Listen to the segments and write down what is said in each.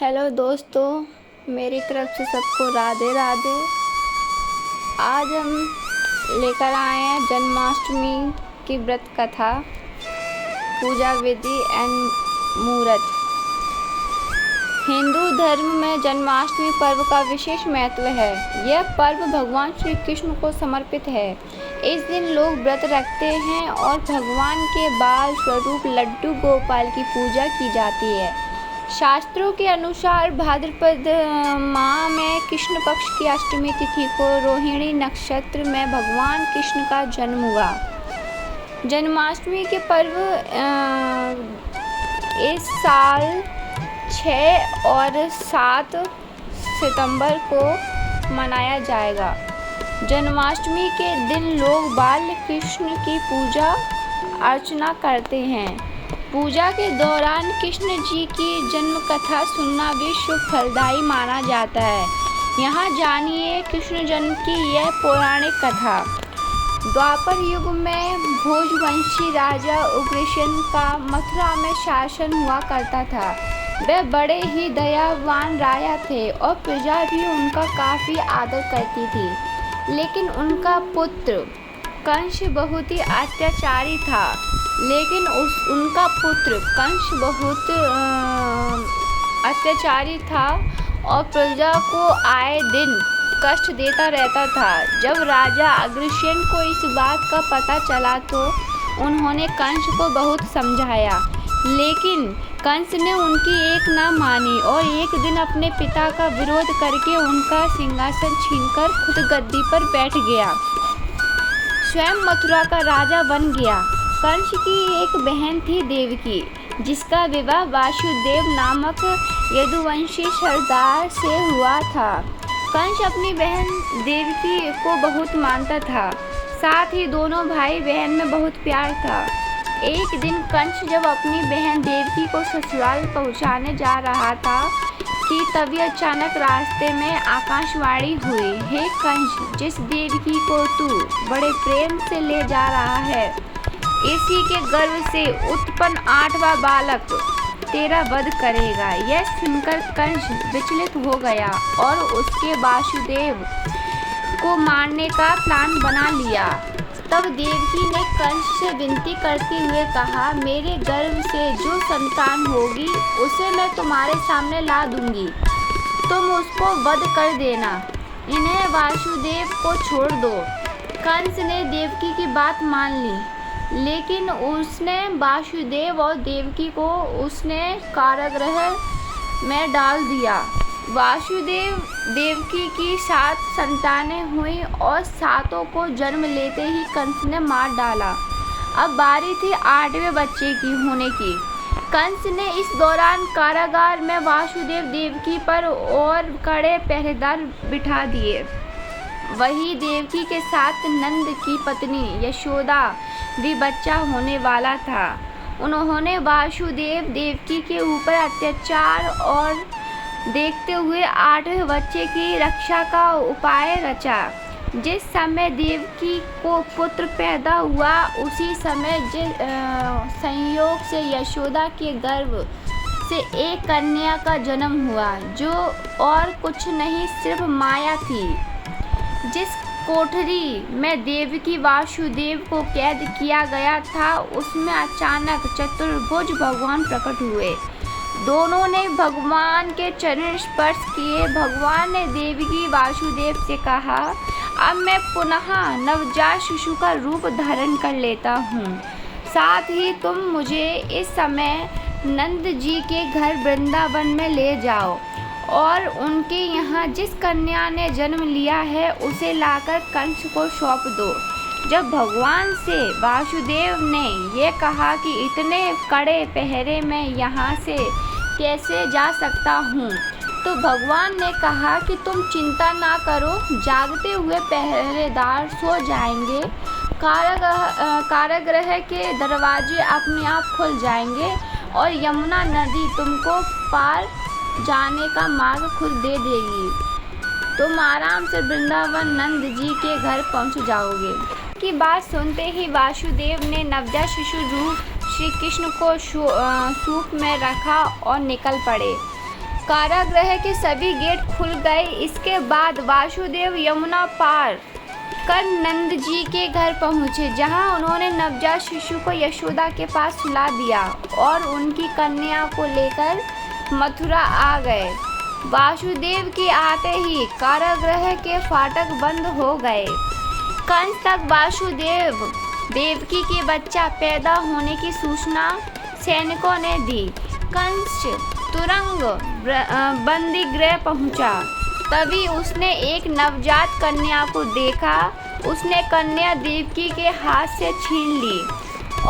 Hello दोस्तों, मेरी तरफ से सबको राधे राधे। आज हम लेकर आए हैं जन्माष्टमी की व्रत कथा, पूजा विधि एंड मुहूर्त। हिंदू धर्म में जन्माष्टमी पर्व का विशेष महत्व है। यह पर्व भगवान श्री कृष्ण को समर्पित है। इस दिन लोग व्रत रखते हैं और भगवान के बाल स्वरूप लड्डू गोपाल की पूजा की जाती है। शास्त्रों के अनुसार भाद्रपद माह में कृष्ण पक्ष की अष्टमी तिथि को रोहिणी नक्षत्र में भगवान कृष्ण का जन्म हुआ। जन्माष्टमी के पर्व इस साल 6 और 7 सितंबर को मनाया जाएगा। जन्माष्टमी के दिन लोग बाल कृष्ण की पूजा अर्चना करते हैं। पूजा के दौरान कृष्ण जी की जन्म कथा सुनना भी शुभ फलदायी माना जाता है। यहाँ जानिए कृष्ण जन्म की यह पौराणिक कथा। द्वापर युग में भोजवंशी राजा उग्रसेन का मथुरा में शासन हुआ करता था। वे बड़े ही दयावान राजा थे और प्रजा भी उनका काफ़ी आदर करती थी। लेकिन उनका पुत्र कंस बहुत ही अत्याचारी था। और प्रजा को आए दिन कष्ट देता रहता था। जब राजा अग्रसेन को इस बात का पता चला तो उन्होंने कंस को बहुत समझाया, लेकिन कंस ने उनकी एक न मानी और एक दिन अपने पिता का विरोध करके उनका सिंहासन छीनकर खुद गद्दी पर बैठ गया। स्वयं मथुरा का राजा बन गया। कंस की एक बहन थी देवकी, जिसका विवाह वासुदेव नामक यदुवंशी सरदार से हुआ था। कंस अपनी बहन देवकी को बहुत मानता था, साथ ही दोनों भाई बहन में बहुत प्यार था। एक दिन कंस जब अपनी बहन देवकी को ससुराल पहुंचाने जा रहा था कि तभी अचानक रास्ते में आकाशवाणी हुई, हे कंस, जिस देवकी को तू बड़े प्रेम से ले जा रहा है, इसी के गर्भ से उत्पन्न 8वां बालक तेरा वध करेगा। यह सुनकर कंस विचलित हो गया और उसके वासुदेव को मारने का प्लान बना लिया। तब देवकी ने कंस से विनती करते हुए कहा, मेरे गर्भ से जो संतान होगी उसे मैं तुम्हारे सामने ला दूंगी, तुम उसको वध कर देना, इन्हें वासुदेव को छोड़ दो। कंस ने देवकी की बात मान ली, लेकिन उसने वासुदेव और देवकी को उसने कारागृह में डाल दिया। वासुदेव देवकी की 7 संतानें हुई और 7 को जन्म लेते ही कंस ने मार डाला। अब बारी थी 8वें बच्चे की होने की। कंस ने इस दौरान कारागार में वासुदेव देवकी पर और कड़े पहरेदार बिठा दिए। वही देवकी के साथ नंद की पत्नी यशोदा भी बच्चा होने वाला था। उन्होंने वासुदेव देवकी के ऊपर अत्याचार और देखते हुए 8वें बच्चे की रक्षा का उपाय रचा। जिस समय देवकी को पुत्र पैदा हुआ, उसी समय संयोग से यशोदा के गर्भ से एक कन्या का जन्म हुआ, जो और कुछ नहीं सिर्फ माया थी। जिस कोठरी में देवकी वासुदेव को कैद किया गया था, उसमें अचानक चतुर्भुज भगवान प्रकट हुए। दोनों ने भगवान के चरण स्पर्श किए। भगवान ने देवकी वासुदेव से कहा, अब मैं पुनः नवजात शिशु का रूप धारण कर लेता हूँ। साथ ही तुम मुझे इस समय नंद जी के घर वृंदावन में ले जाओ और उनके यहाँ जिस कन्या ने जन्म लिया है उसे लाकर कंस को सौंप दो। जब भगवान से वासुदेव ने यह कहा कि इतने कड़े पहरे में यहाँ से कैसे जा सकता हूँ, तो भगवान ने कहा कि तुम चिंता ना करो, जागते हुए पहरेदार सो जाएंगे। कारागृह के दरवाजे अपने आप खुल जाएंगे और यमुना नदी तुमको पार जाने का मार्ग खुद दे देगी। तुम आराम से वृंदावन नंद जी के घर पहुंच जाओगे। की बात सुनते ही वासुदेव ने नवजात शिशु रूप श्री कृष्ण को सूप में रखा और निकल पड़े। कारागृह के सभी गेट खुल गए। इसके बाद वासुदेव यमुना पार कर नंद जी के घर पहुँचे, जहाँ उन्होंने नवजात शिशु को यशोदा के पास सुला दिया और उनकी कन्या को लेकर मथुरा आ गए। वासुदेव के आते ही कारागृह के फाटक बंद हो गए। कंस तक वासुदेव देवकी के बच्चा पैदा होने की सूचना सैनिकों ने दी। कंस तुरंग बंदी गृह पहुंचा। तभी उसने एक नवजात कन्या को देखा। उसने कन्या देवकी के हाथ से छीन ली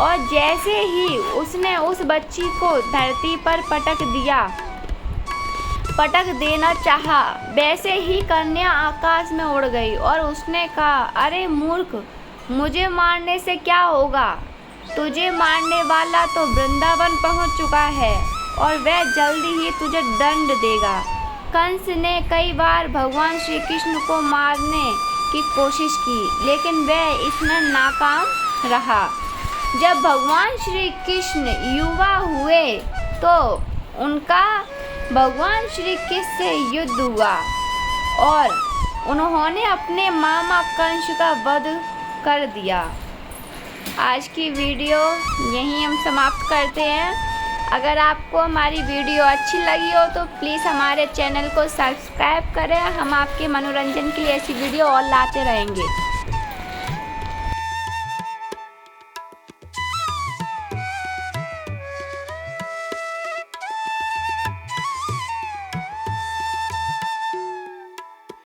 और जैसे ही उसने उस बच्ची को धरती पर पटक देना चाहा, वैसे ही कन्या आकाश में उड़ गई और उसने कहा, अरे मूर्ख, मुझे मारने से क्या होगा? तुझे मारने वाला तो वृंदावन पहुंच चुका है और वह जल्दी ही तुझे दंड देगा। कंस ने कई बार भगवान श्री कृष्ण को मारने की कोशिश की, लेकिन वह इसमें नाकाम रहा। जब भगवान श्री कृष्ण युवा हुए तो उनका भगवान श्री कृष्ण से युद्ध हुआ और उन्होंने अपने मामा कंस का वध कर दिया। आज की वीडियो यहीं हम समाप्त करते हैं। अगर आपको हमारी वीडियो अच्छी लगी हो तो प्लीज़ हमारे चैनल को सब्सक्राइब करें। हम आपके मनोरंजन के लिए ऐसी वीडियो और लाते रहेंगे।